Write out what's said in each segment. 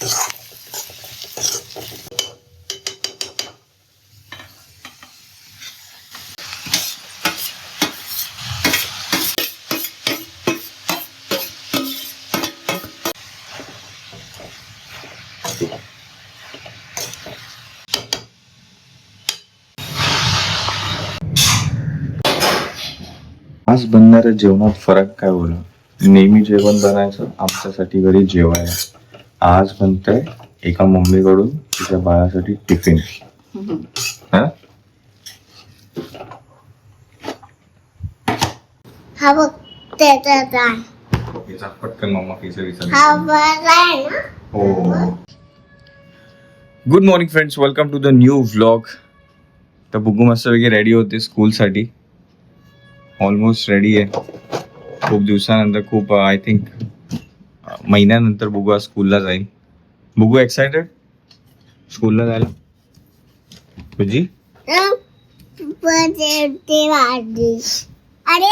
आज बनणाऱ्या जेवणात फरक काय बोला. नेहमी जेवण बनायचं आमच्यासाठी घरी जेवायला. आज बनतंय एका मम्मीकडून तिच्या बाळासाठी टिफिन. हा बघ त्याचा पटकन मम्मा पिझ्झा विचार. हो. Good morning friends, welcome to the new vlog. तर बुगू मस्त वगैरे रेडी होते स्कूलसाठी. ऑलमोस्ट रेडी आहे. खूप दिवसानंतर, खूप आय थिंक महिन्यानंतर बुगू आज स्कूलला जाईल. बुगू एक्सायटेड स्कूलला जायला? तुझी अरे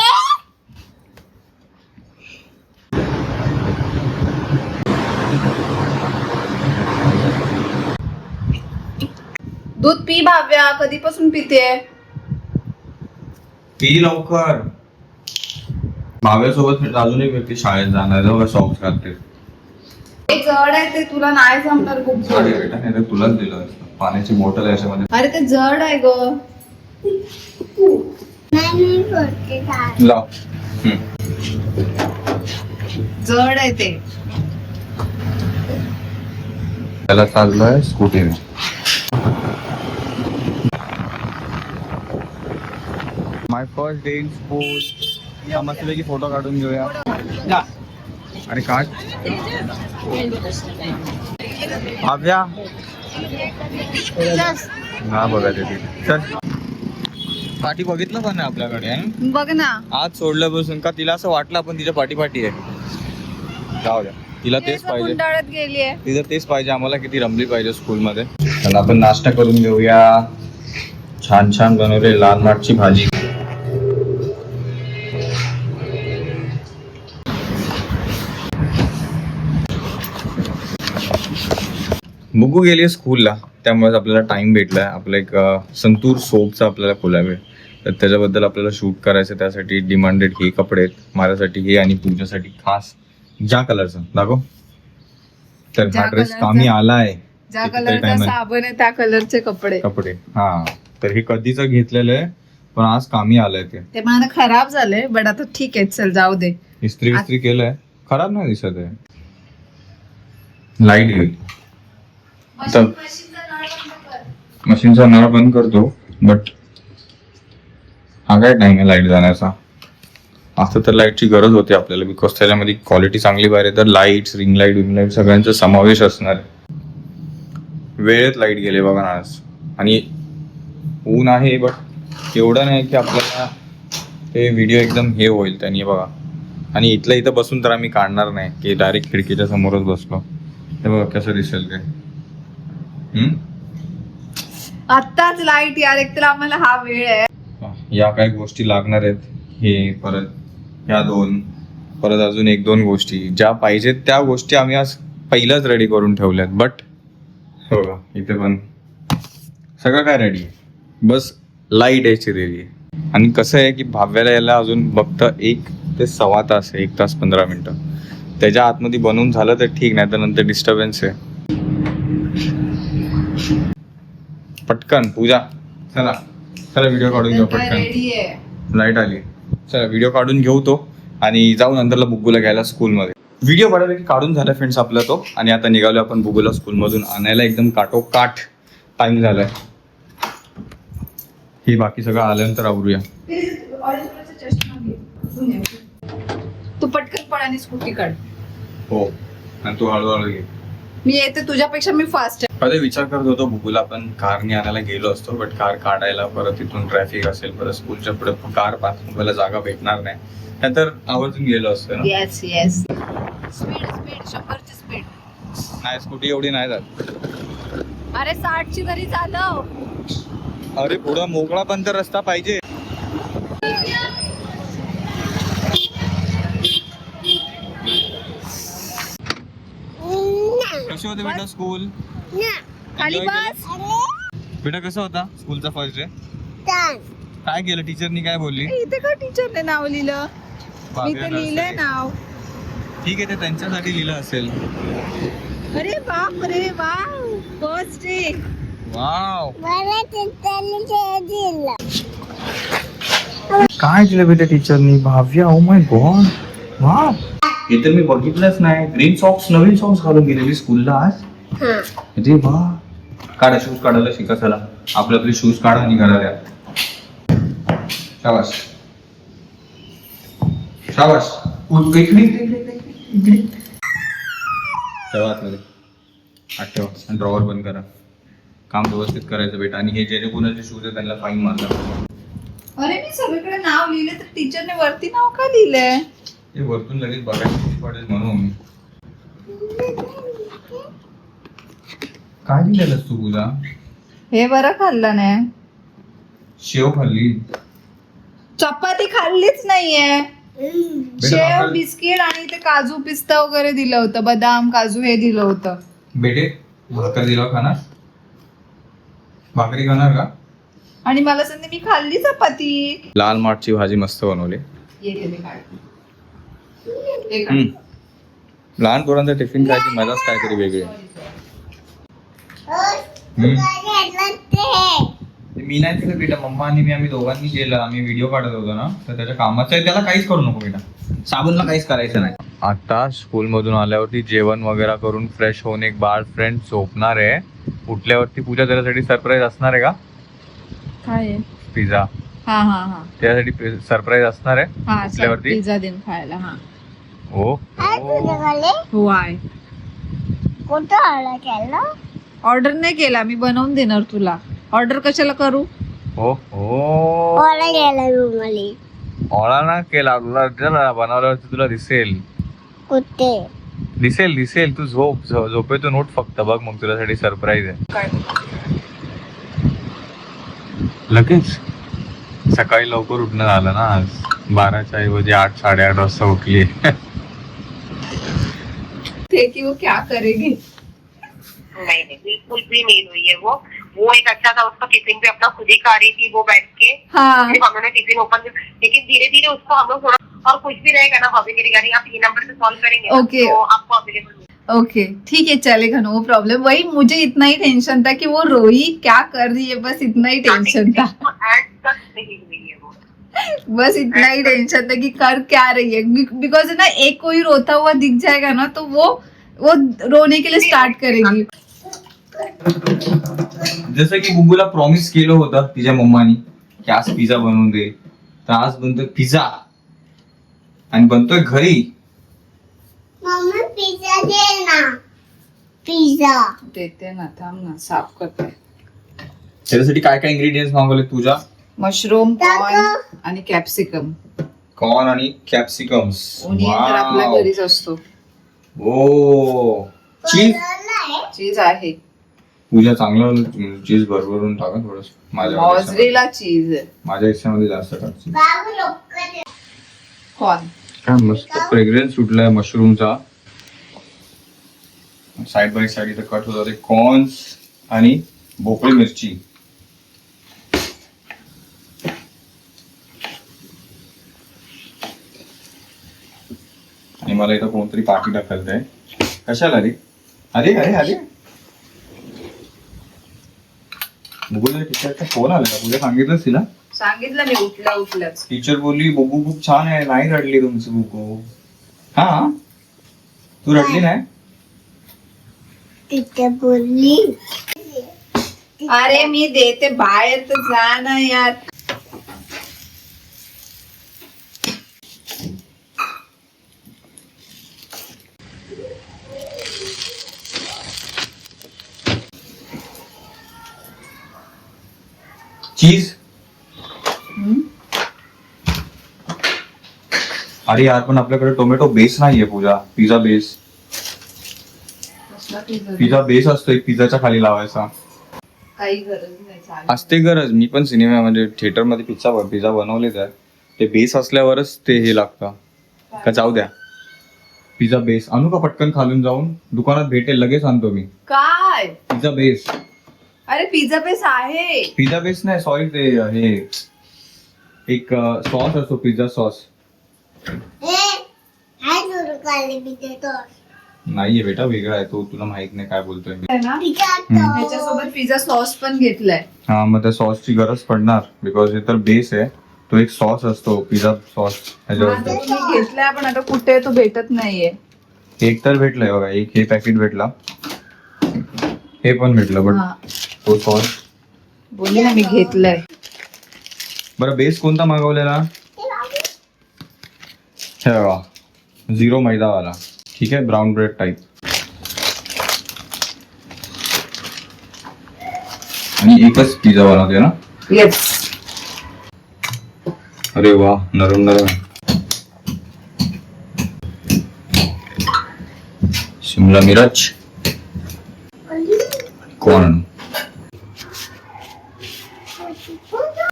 दूध पी भाव्या, कधीपासून पिते? पी लवकर. भाव्यासोबत अजून एक व्यक्ती शाळेत जाणार आहे, सॉक्स घालते. जड आहे ते, तुला नाही जमणार. खूप जड बेटा, नाही तर तुलाच दिलं असतं. पाण्याची बॉटल याच्यामध्ये. अरे ते जड आहे ग. लाव. जड आहे ते. त्याला चाललोय स्कूटीने. माय फर्स्ट डे इन स्कूल. मस्तपैकी फोटो काढून घेऊया. अरे काढ भाव्या. ना बघा तिथे. चल, पाठी बघितलं पण नाही आपल्याकडे. बघ ना, आज सोडलं बसून का तिला असं वाटलं आपण तिच्या पाठी आहे. जाऊ द्या, तिला तेच पाहिजे. गुंडाळत गेलीये. तिला तेच पाहिजे. आम्हाला किती रमली पाहिजे स्कूलमध्ये. चला आपण नाश्ता करून घेऊया. छान छान बनवले लाल माठची भाजी. बुगू गेली स्कूलला, त्यामुळे आपल्याला टाइम भेटलाय. आपलं एक संतूर सोपचा आपल्याला खोलावे, तर त्याच्याबद्दल आपल्याला शूट करायचं. त्यासाठी डिमांडेड हे कपडे आहेत माझ्यासाठी, हे आणि पूजासाठी खास. ज्या कलरचा दाखव. तर हा ड्रेस कामी आलाय. ज्या कलरचा साबण आहे त्या कलरचे कपडे. हा, तर हे कधीच घेतलेलं आहे, पण आज कामी आलंय. ते मला खराब झालंय, बट आता ठीक आहे, चल जाऊ दे. इस्त्री केलंय, खराब नाही दिसत आहे. लाईट गेली तर मशीनचा नळ बंद करतो, बट हा काय टाइम आहे लाईट जाण्याचा. आता तर लाईटची गरज होती आपल्याला, बिकॉज त्याच्यामध्ये क्वालिटी चांगली पाहिजे. तर लाईट्स, रिंग लाईट सगळ्यांचा समावेश असणार आहे. वेळेत लाईट गेले बघा ना आज. आणि ऊन आहे, बट एवढं नाही की आपल्याला ते व्हिडिओ एकदम हे होईल त्यांनी बघा. आणि इथं बसून तर आम्ही काढणार नाही की डायरेक्ट खिडकीच्या समोरच बसलो. हे बघा कसं दिसेल ते. आत्ताच लाईट यार, एक तर आम्हाला हा वेळ आहे. या काही गोष्टी लागणार आहेत. हे परत ह्या दोन, परत अजून 1-2 गोष्टी ज्या पाहिजेत त्या गोष्टी आम्ही आज पहिलाच रेडी करून ठेवल्यात. बट हो का, इथे पण सगळं काय रेडी आहे, बस लाईट यायची रेडी आहे. आणि कसं आहे की भाव्याला यायला अजून फक्त 1 ते सव्वा तास आहे, 1 तास 15 मिनिटं. त्याच्या आतमध्ये बनवून झालं तर ठीक, नाही तर नंतर डिस्टर्बन्स आहे. पटकन पूजा, चला व्हिडिओ काढून घेऊ पटकन. लाईट आली, चला व्हिडिओ काढून घेऊ तो, आणि जाऊ नंतरला बुगूला घ्यायला स्कूलमध्ये. व्हिडिओ बऱ्यापैकी काढून झाला फ्रेंड्स आपला तो. आणि आता निघालो आपण बुगूला स्कूलमधून आणायला. एकदम काठोकाठ टाइम झालाय. हे बाकी सगळं आल्यानंतर आवरूया. तू पटकन पळ आणि स्कूटी काढ. हो, आणि तू हळूहळू घे. मी येते तुझ्यापेक्षा, मी फास्ट आहे. अरे विचार करत होतो बुगूला आपण कारने आणायला गेलो असतो, बट कार काढायला परत तिथून ट्रॅफिक असेल, परत स्कूलच्या पुढे कार पार्क करायला जागा भेटणार नाही. नंतर आवर्जून गेलो असतो ना. येस स्पीड 100ची स्पीड. नाही, स्कूटी एवढी नाही जात. अरे 60ची तरी चालव. अरे पुढं मोकळा पण तर रस्ता पाहिजे. कसे होते बेटा स्कूल? खाली Enjoy बस. बेटा कसा होता स्कूलचा फर्स्ट डे? छान. काय केलं टीचरनी काय बोलली? इथे का टीचरने नाव लिहिलं? मी ते लिहिलंय नाव. ठीक आहे ते त्यांच्यासाठी लिहिलं असेल. अरे बाप रे वाव, फर्स्ट डे. वाव, मला तिथं दिलं. काय दिलं बेटा टीचरनी? Bhavya, oh my God, wow. हे तर मी बघितलंच नाही. ग्रीन सॉक्स, नवीन सॉक्स घालून गेलेली स्कूलला आज. हा. अरे वा, काढा शूज काढायला शिका. चला आपले शूज काढा आणि घराला. शाबास शाबास. इकडे ठेवा आतमध्ये. आत ठेवा आणि ड्रॉवर बंद करा. काम व्यवस्थित करायचं बेटा. आणि हे जे कोणाचे शूज आहे त्यांना फाईन मारला. अरे मी सगळीकडे नाव लिहिले तर टीचरने वरती नाव का लिहिलंय? ते वरतून लगेच बघायला पडेल म्हणून. काय दिलेलं तू तुला? हे बरं खाल्लं नाही. शेव खाल्ली. चपाती खाल्लीच नाहीये. बेटा शेव, भाकर- बिस्किट आणि ते काजू पिस्ता वगैरे दिलं होतं. बदाम काजू हे दिलं होतं. बेटे भाकर दिला खाणार? भाकरी खाणार का? आणि मला सांगते मी खाल्ली चपाती. लाल माठची भाजी मस्त बनवली. लहान पोरांचा टिफिन खायची मजाच काहीतरी वेगळी आहे. मी नाही केलं बेटा, मम्मा आणि आम्ही दोघांनी केलं. आम्ही व्हिडिओ काढत होतो ना, तर त्याच्या कामाचं आहे. त्याला काहीच करू नको बेटा. साबणला काहीच करायचं नाही. आता स्कूल मधून आल्यावरती जेवण वगैरे करून फ्रेश होऊन एक बाळ फ्रेंड झोपणार आहे. उठल्यावरती पूजा त्याच्यासाठी सरप्राईज असणार आहे का? काय? पिझ्झा. हा हा हा त्यासाठी सरप्राईज असणार आहे हा. उठल्यावरती. पिझ्झा देऊन खायला. हा हो हो आहे. कुठं ऑर्डर केलं? ऑर्डर नाही केला मी, बनवून देणार तुला. ऑर्डर कशाला करू? हो हो. ऑर्डर केलं रुमाली. ऑर्डर ना केला तुला, बनवल्यावरती तुला दिसेल. कुठे? दिसेल. तू झोपेतून उठ फक्त बघ, मग तुझ्यासाठी सरप्राईज आहे. काय? लगेच सकाळी लवकर उठणं झालं ना आज. 12च्या ऐवजी 8, 8:30 वाजता उठली. थे कि वो क्या करेगी? नहीं बिल्कुल भी नहीं हुई है वो एक अच्छा था, उसका टिफिन भी अपना खुद ही खा रही थी वो बैठ के। हाँ फिर हमने टिफिन ओपन, लेकिन धीरे धीरे उसको हम लोग थोड़ा, और कुछ भी रहेगा ना भाभी की रिगार्डिंग आप ये नंबर से कॉल करेंगे ना, Okay. तो आपको अवेलेबल। ओके ठीक है चलेगा, नो प्रॉब्लम. वही मुझे इतना ही टेंशन था कि वो रोई क्या कर रही है, बस इतना ही टेंशन था. एंड तक नहीं हुई है वो। बस इतना ही टेंशन था कि कर क्या रही है. बिकॉज ना एक कोई रोता हुआ दिख जाएगा ना तो वो रोने के लिए स्टार्ट करेगी. जसं की गुगूला प्रॉमिस केलं होतं तिच्या मम्मानी की आज पिझ्झा बनवून दे, तर आज बनतोय पिझ्झा आणि बनतोय घरी. मम्मी पिझ्झा दे ना. पिझ्झा. देते ना, थांब ना, साफ करते. त्याच्यासाठी काय काय इंग्रेडियंट्स मागवले तुझ्या? मशरूम, कॉर्न आणि कॅप्सिकम. कॉर्न आणि कॅप्सिकम्स. ओनियन तर आपल्या घरीच असतो. ओ चीज. चीज आहे. पूजा चांगलं चीज भरभरून टाका थोडस. मॉझरेला चीज आहे. माझ्या हिस्सामध्ये जास्त टाकते. बाबू लोक कॉर्न. काय मस्त फ्रेग्रन्स सुटलाय मशरूमचा. साइड बाय साइड इथं कट होतात कॉर्न्स आणि भोपळी मिरची. आणि मला इथं कोणतरी पाठी टाकलंय. कशाला रे? अरे अरे अरे गुगल टीचरचा फोन आला का? तुझ्या सांगितलंच तिला? सांगितलं मी उठल्याच. टीचर बोलली बुगू खूप छान आहे, नाही रडली तुमची बुगू. हा तू रडली नाही? तिथे बोलली. अरे मी देते, बाहेर तर जा ना यार. चीज. अरे यार पण आपल्याकडे टोमॅटो बेस नाहीये Pooja. Pizza base. Pizza base असतो एक पिझ्झाच्या खाली लावायचा. काही गरज नाही, चालेल. असते गरज. मी पण सिनेमा म्हणजे थिएटर मध्ये पिझ्झा बनवले तर ते बेस असल्यावरच ते हे लागतं का? जाऊ द्या. पिझ्झा बेस आणू का पटकन खालून जाऊन? दुकानात भेटेल, लगेच आणतो मी. काय? Pizza base. अरे पिझ्झा बेस आहे. पिझ्झा बेस नाही, सॉरी, ते हे एक सॉस असतो, पिझ्झा सॉस. हाय सुरू काढले पिझ्झा तो नाहीये बेटा, वेगळा आहे तो, तुला माहित नाही काय बोलतोय मी. आहे ना, पिझ्झा त्याच्यासोबत पिझ्झा सॉस पण घेतलाय. हा, मग त्या सॉसची गरज पडणार, बिकॉज हे तर बेस आहे. तो एक सॉस असतो, पिझ्झा सॉस आता ह्याच्यावर. तुम्ही घेतलाय पण आता कुठे तो भेटत नाहीये. एक तर भेटलंय बघा, एक हे पॅकेट भेटला, हे पण भेटलं, बट हा, तो सॉस. बोलली ना मी घेतलाय. बरं, बेस कोणता मागवलेला? हे बघा, 0 मैदावाला. ठीक आहे, ब्राऊन ब्रेड टाईप. आणि एकच पिझ्झा बनवते ना? येस. अरे वा, नरम नरम. शिमला मिरच, corn.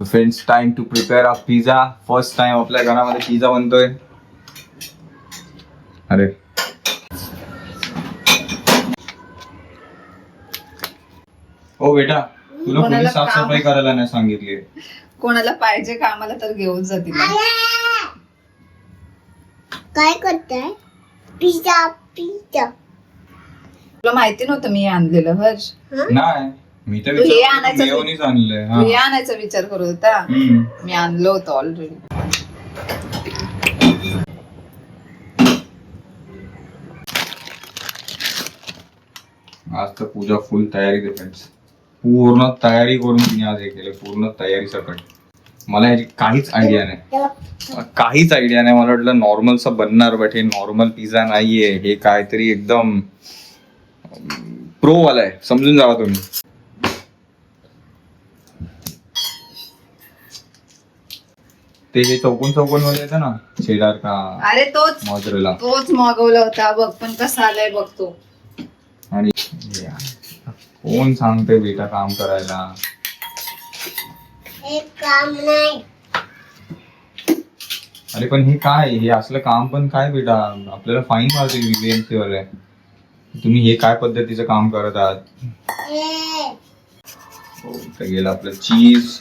Friends, time to prepare a pizza. First time आपल्या घरामध्ये पिझ्झा बनतोय. अरे ओ बेटा, तुला कोणी कोणाला साफसफाई काम- करायला नाही सांगितली? कोणाला पाहिजे का आम्हाला तर घेऊन जातील. काय करताय? पिझ्झा पिझ्झा तुला माहिती नव्हतं मी हे आणलेलं हर्ष? नाही, मी तर तू हे आणायचं- मेयोनीज आणलंय. तू हे आणायचा विचार करत होता. हम्म. मी आणलं होतं ऑलरेडी. आज तर पूजा फुल तयारी फ्रेंड्स. पूर्ण तयारी करून तिने आज हे केलं, पूर्ण तयारी सकट. मला याची काहीच आयडिया नाही, काहीच आयडिया नाही. मला वाटलं नॉर्मलचं बनणार, बट हे नॉर्मल पिझ्झा नाहीये, हे काहीतरी एकदम प्रो वाला आहे. समजून जावा तुम्ही. ते हे चौकोन चौकोन मध्ये येतं ना, शेडार का अरे तोच मागवला होता बघ, पण कसा आलाय बघतो. आणि कोण सांगते बेटा काम करायला? हे काम नाही. अरे पण हे काय, हे असलं काम पण काय बेटा? आपल्याला फाईन मारतील VVMC वाले. तुम्ही हे काय पद्धतीचं काम करत आहात? हो, इथं गेलं आपलं चीज.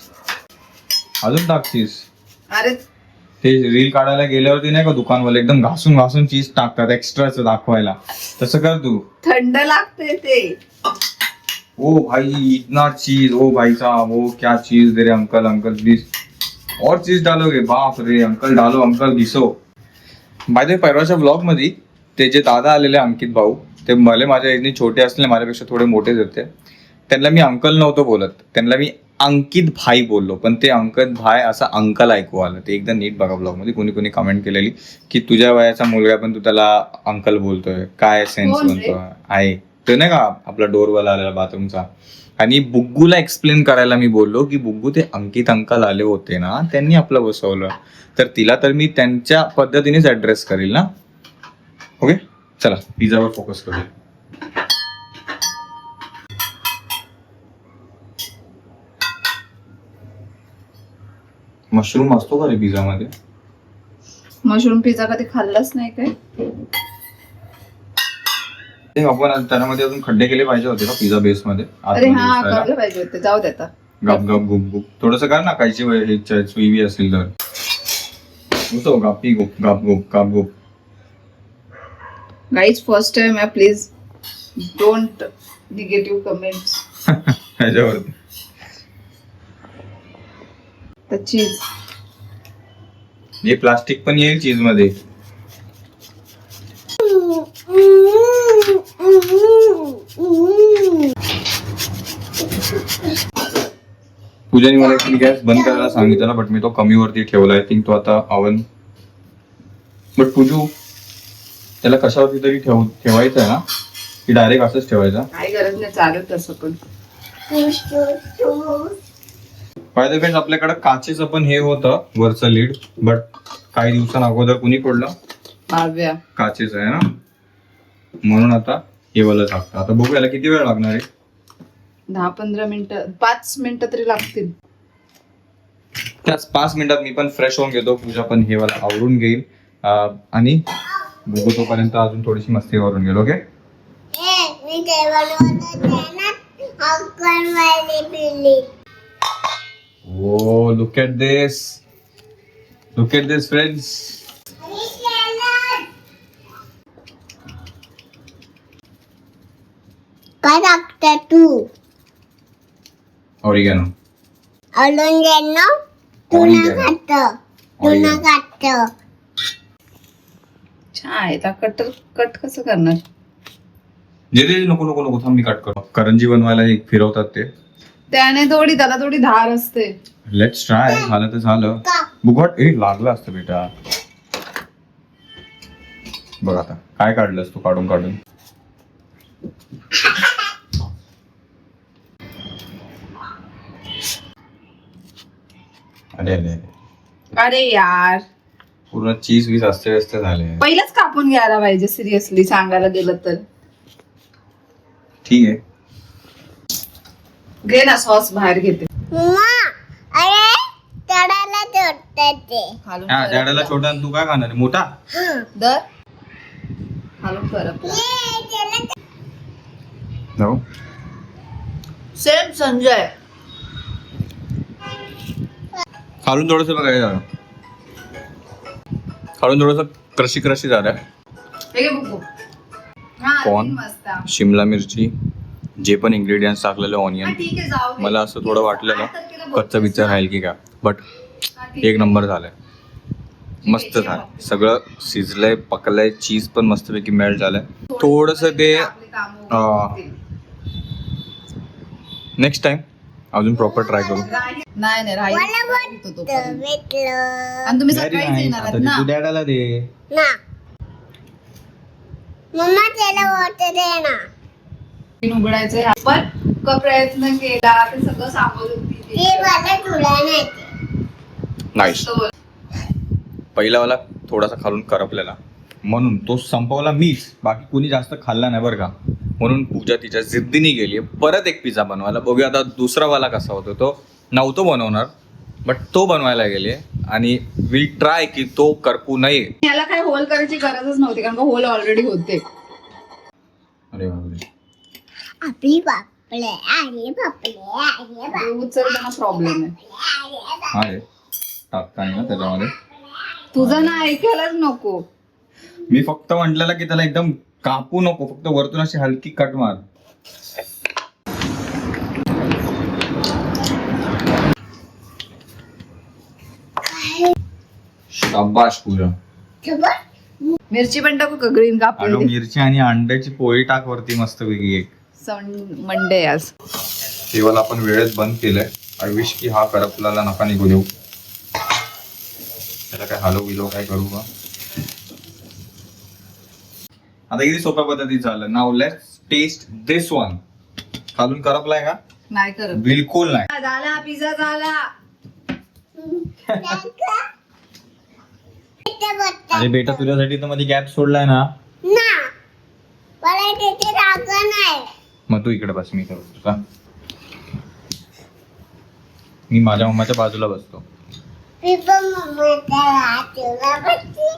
अजून टाक चीज. अरे ते रील काढायला गेल्यावरती नाही का दुकानवाले एकदम घासून घासून चीज टाकतात एक्स्ट्राच दाखवायला. तसं कर तू. थंड लागते ते. ओ भाई, इतना चीज, ओ भाई साहब, ओ क्या चीज दे रहे अंकल, अंकल प्लीज और चीज डालोगे? बाप रे, अंकल डालो, अंकल घिसो. बाय द वे, परवाच्या ब्लॉग मध्ये ते जे दादा आलेले अंकित भाऊ, ते भले माझ्या एजने छोटे असले, माझ्यापेक्षा थोडे मोठेच होते. त्यांना मी अंकल नव्हतो बोलत, त्यांना मी अंकित भाई बोललो, पण ते अंकित भाई असं अंकल ऐकू आलं. ते एकदा नीट बघा ब्लॉग मध्ये, कोणी कोणी कमेंट केलेली की तुझ्या वयाचा मुलगा पण तू त्याला अंकल बोलतोय, काय सेन्स कोण रे? बनतोय आहे. ते नाही का आपला डोरवाला आलेला बाथरूमचा. आणि बुग्गूला एक्सप्लेन करायला मी बोललो की बुग्गू, ते अंकित अंकल आले होते ना, त्यांनी आपलं बसवलं. तर तिला तर मी त्यांच्या पद्धतीनेच ऍड्रेस करेल ना. ओके, चला पिझ्झावर फोकस करूया. मशरूम असतो का रे पिझ्झा मध्ये? मशरूम पिझ्झा कधी खाल्लाच नाही काय? ते आपण त्यामध्ये अजून खड्डे केले पाहिजे होते का पिझ्झा बेस मध्ये? अरे हा, करायला पाहिजे होते. जाऊ दे आता. गप गप गुप गुप थोडस कर ना, कायची सुईवी असेल तर. होतो गप्पी गुप गप गुप गप गुप. गाईज फर्स्ट टाइम आहे, प्लीज डोंट निगेटिव्ह कमेंट्स. ह्याच्यावरती तर चीज हे प्लास्टिक पण येईल चीज मध्ये. पूजाने मला ऍक्च्युली गॅस बंद करायला सांगितलं, बट मी तो कमीवरती ठेवला. आय थिंक तो आता ओव्हन. बट पूजू, त्याला कशावरती तरी ठेवायचं आहे ना, की डायरेक्ट असंच ठेवायचा? काही गरज नाही, चालत तसं पण. बाय द वे, आपल्याकडे काचेचं पण हे होतं वरचं लीड, बट काही दिवसां अगोदर कुणी पडलं, भाव्या. काचेचं आहे ना, म्हणून आता हे वाला टाकतं. आता बघू याला किती वेळ लागणार आहे. 10-15 मिनिटं, 5 मिनिटं तरी लागतील. त्याच 5 मिनिटात मी पण फ्रेश होऊन घेतो, पूजा पण हे वाला आवरून घेईल. आणि बघू तोपर्यंत अजून थोडीशी मस्ती करून गेलो. ओके मी जेवण बनवते ना अक्कलवाली पिल्ली. Oh, look at this. Look at this, friends. काय टाकते तू Oregano. अजून ना तुला खात छान आहे. कट कसं करणार? जे नको नको नको थांब मी कट करतो. करंजी बनवायला एक फिरवतात ते. त्याने त्याला थोडी धार असते. Let's try. झालं तर झालं. बुघट लागलं असतं बेटा. बघ आता काय काढलंस तू काढून काढून. अरे अरे अरे यार, पूर्ण चीज वीज असते व्यस्त झाले. पहिलंच कापून घ्यायला पाहिजे. सिरियसली सांगायला गेलं तर. ठीक आहे. घे ना सॉस बाहेर घेते. अरे तडाला तोडते ते खालून हा परत झाडाला जा. छोटा आणि तू काय खाणार आहे? मोठा. दर खालून परत जाऊ. सेम संजय. खालून थोडस बघायला झालं. खालून थोडस क्रशी क्रशी झालं. हे घे बुकू. हा, कॉर्न, मस्त. शिमला मिरची, जे पण इन्ग्रेडियंट्स टाकलेले हा, ऑनियन. ठीक आहे, जाऊ दे. मला असं थोडं वाटलेलं 8 तारखेला बोलतोस कच्चा बिच्चा ना. राहील की काय, बट हा, ठीक एक आहे. नंबर झालंय. मस्त झालं सगळं. शिजलंय, पकलंय, चीज पण मस्तपैकी मेल्ट झालंय. थोडस ते आपली कामं होतील. नेक्स्ट टाइम अजून प्रॉपर ट्राय करू. नाही राहील. मला तो पर्यंत. भेटलं आणि तुम्ही सकाळीच येणार आहात ना. डॅडाला दे. ना मम्मा त्याला वॉटर दे ना. उघडायचं आपण प्रयत्न केला. ते सगळं सांभाळून हे मला तुला नाही नाईस. पहिलावाला थोडासा खालून करपलेला म्हणून तो संपवला मीच. बाकी कोणी जास्त खाल्ला नाही बरं का. म्हणून पूजा तिच्या जिद्दीने गेली परत एक पिझ्झा बनवायला. बघूया आता दुसरा वाला कसा होतो. तो नव्हतो बनवणार बट तो बनवायला गेले आणि विल ट्राय की तो करपू नये. याला काय होल करायची गरजच नव्हती कारण का होल ऑलरेडी होते. अरे बापरे. आपली बापले अरे बापले अरे ते उचलताना प्रॉब्लेम आहे. हा रे टाकता ना त्याच्यामध्ये. तुझं ना ऐकायलाच नको. मी फक्त म्हटलेलं की त्याला एकदम कापू नको, फक्त वरतून अशी हलकी कट मार. शाबाश पूजा. मिरची पण टाकू का ग्रीन अगं कापलेली. मिरची आणि अंड्याची पोळी टाक वरती मस्त वेगळी एक. मंडे आज. केवळ आपण वेळेत बंद केलंय. आय विश की हा करपलेला नका निघू देऊ. त्याला काय हलव बिलो काय करू का. आता किती सोप्या पद्धतीत झालं. नाव लेट्स टेस्ट दिस वन. खालून करपलाय का? नाही करत. बिलकुल नाही. झाला पिझ्झा झाला. अरे बेटा तुझ्यासाठी तर मध्ये गॅप सोडलाय ना. ना मला तिथे जागा नाही. मग तू इकडे बस, मी करू का. मी माझ्या मम्माच्या बाजूला बसतो. मी पण मम्माच्या हातूला बसते.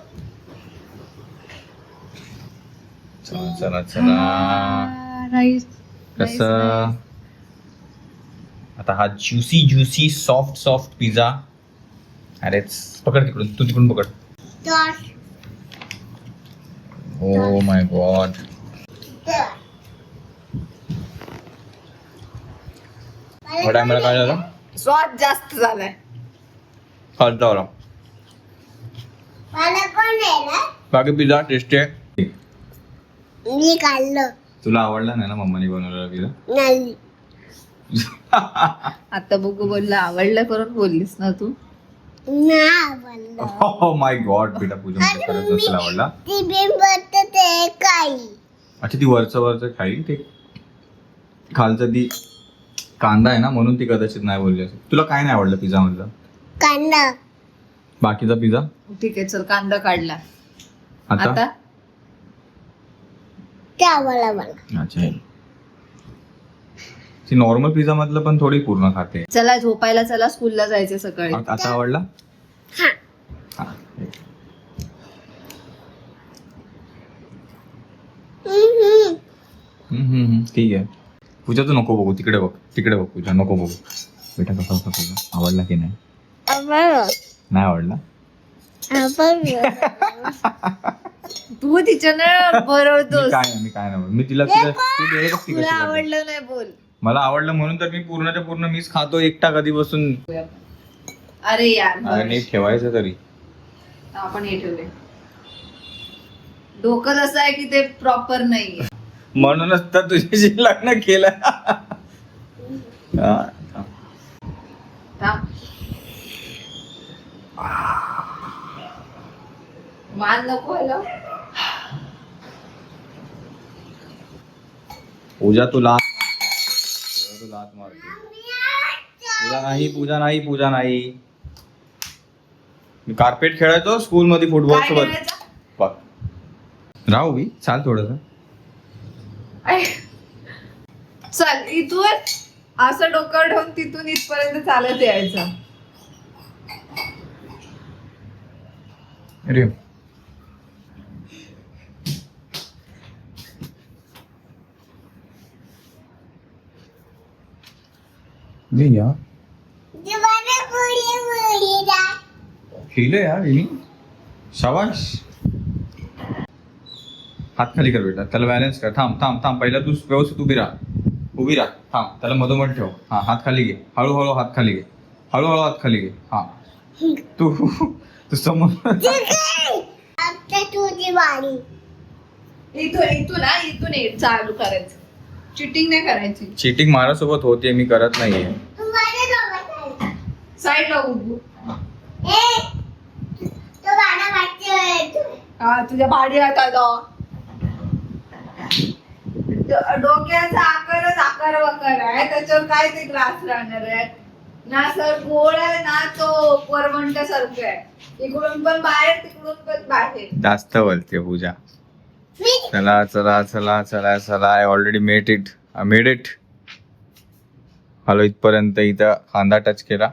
चला चला चला. राईस. कसं आता हा ज्युसी सॉफ्ट सॉफ्ट पिझ्झा. अरे पकड तिकडून, तू तिकडून पकड. Oh my God. मला काय झालं. स्वाद जास्त झालाय. खालचा वाला. मला कोण आहे ना बाकी पिझ्झा टेस्टी आहे. मी खाल्लं तुला आवडला नाही ना मम्माने बनवलेला पिझ्झा. नाही. आता बघू बोलला आवडलं करून बोललीस ना तू. ना बनलं. ओ माय गॉड बेटा पूजा खरंच असेल आवडला. ती बिंबत ते काही अच्छा ती वरचं खाईल ते. खालचं ती कांदा आहे ना म्हणून ती कदाचित नाही बोलली असेल. तुला काय नाही आवडलं पिझ्झा मधलं. कांदा बाकीचा पिझ्झा ठीक आहे चल कांदा काढला. आता आता त्या मला अच्छा. ती नॉर्मल पिझ्झा मधलं पण थोडी पूर्ण खाते. चला झोपायला चला स्कूलला जायचं सकाळी. आता आवडला. हा हा. ठीक आहे. पूजा तू नको बघू, तिकडे बघ पूजा, नको बघू. बेटा कसा होता तुझा, आवडला की नाही? नाही आवडला? तू तिच्यानं भरवतोस. मी काय नाही मी तिला ती वेळेतच ती कशी तुला करते. आवडलं नाही बोल. मला आवडलं म्हणून तर मी पूर्णच्या पूर्ण मीच खातो एकटा कधीपासून. अरे यार अरे नीट ठेवायचं तरी. आपण हे ठेवले. डोकं असं आहे की ते प्रॉपर नाहीये. म्हणूनच तर तुझ्याशी लग्न केलं. हा. थांब. मान नको व्हायला. पूजा तू लात मारते. पूजा नाही. मी कार्पेट खेळायचो स्कूल मध्ये फुटबॉल काय सोबत. करायचं? राहू बी चाल थोडस. चल इथून असं डोकं ठेवून तिथून इथपर्यंत चालत यायचं. अरे यार खेळलं यार विनी. शाबाश. हात खाली कर बेटा, त्याला बॅलन्स कर. थांब पहिला तू व्यवस्थित उभी राहा. थांब, त्याला मधोमध ठेव. हा, हात खाली घे. हळूहळू हात खाली घे. हा तू समोर. तुझी वाडी. इथून ये, चालू करायचं. चिटिंग नाही करायची. चीटिंग माझ्यासोबत होते, मी करत नाहीये. साईडला उभू. तो गाणं वाटतोय. हा तुझ्या भाडी हातात डोक्याचा आकार वकार आहे, त्याच्यावर काय ते ग्लास राहणार आहे ना. सर गोळ आहे ना, तो परवंट्यासारखं आहे. इकडून पण बाहेर, तिकडून पण बाहेर. जास्त बोलते पूजा. चला I already made it. Hello, इथपर्यंत. इथं खांदा टच केला.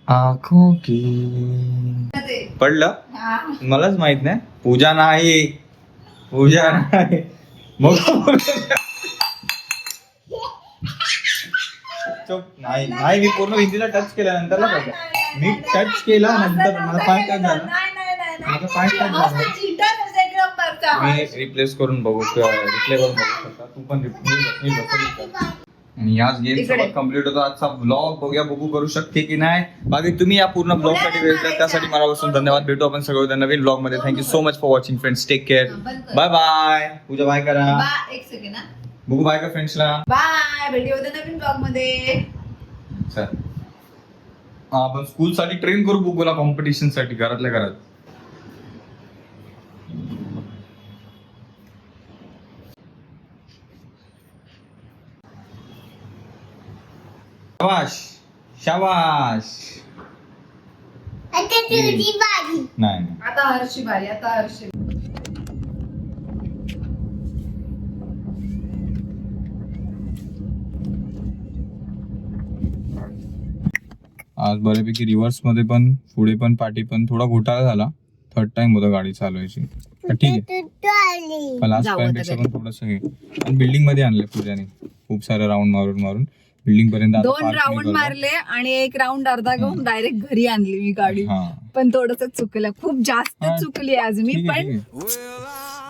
आँखों की पडलं. हा. मलाच माहित नाही. पूजा नाही. मग चुप. नाही मी पूर्ण भिंतीला टच केल्यानंतर ना पडलं. मी टच केला नंतर मला पाय काय झालं. माझा पाय काय झालं. मी रिप्लेस करून बघू शकता. तू पण आणि याच गेम सोबत कम्प्लीट होतो आजचा ब्लॉग. बघू करू शकते की नाही. बाकी तुम्ही या पूर्ण ब्लॉग साठी वेळ दिला त्यासाठी मनापासून धन्यवाद. भेटू आपण सगळं नवीन ब्लॉग मध्ये. Thank you so much for watching friends. Take care. Bye. Pooja bye करा. एक सेकंड. बघू बाय का फ्रेंड्सला. बाय. भेटूया उद्या नवीन ब्लॉग मध्ये. आपण स्कूल साठी ट्रेन करू बुगूला कॉम्पिटिशन साठी घरातल्या घरात. शाबाश. आता तुझी वाडी. नाही आता हर्षी बारी. आज बऱ्यापैकी रिव्हर्स मध्ये पण पुढे पण पाठी पण थोडा घोटाळा झाला. थर्ड टाइम होता गाडी चालवायची. ठीक आहे. लास्ट टाइम पेक्षा पण थोडस हे. आणि बिल्डिंग मध्ये आणलंय पूजाने खूप सारे राऊंड मारून बिल्डिंग पर्यंत. 2 राऊंड मारले आणि 1 राऊंड अर्धा घेऊन डायरेक्ट घरी आणली मी गाडी. पण थोडस चुकलं. खूप जास्त चुकली आज मी. पण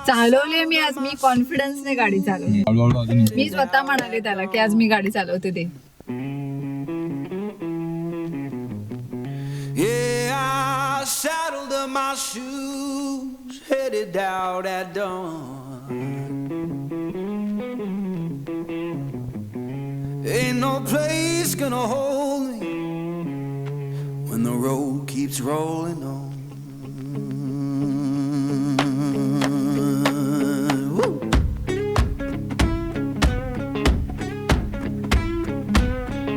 चालवली मी आज. मी कॉन्फिडन्सने गाडी चालवली. हळूहळू अजून मी स्वतः म्हणाले त्याला की आज मी गाडी चालवते ते. Yeah, I saddled up my shoes, headed out at dawn. Ain't no place gonna hold me when the road keeps rolling on.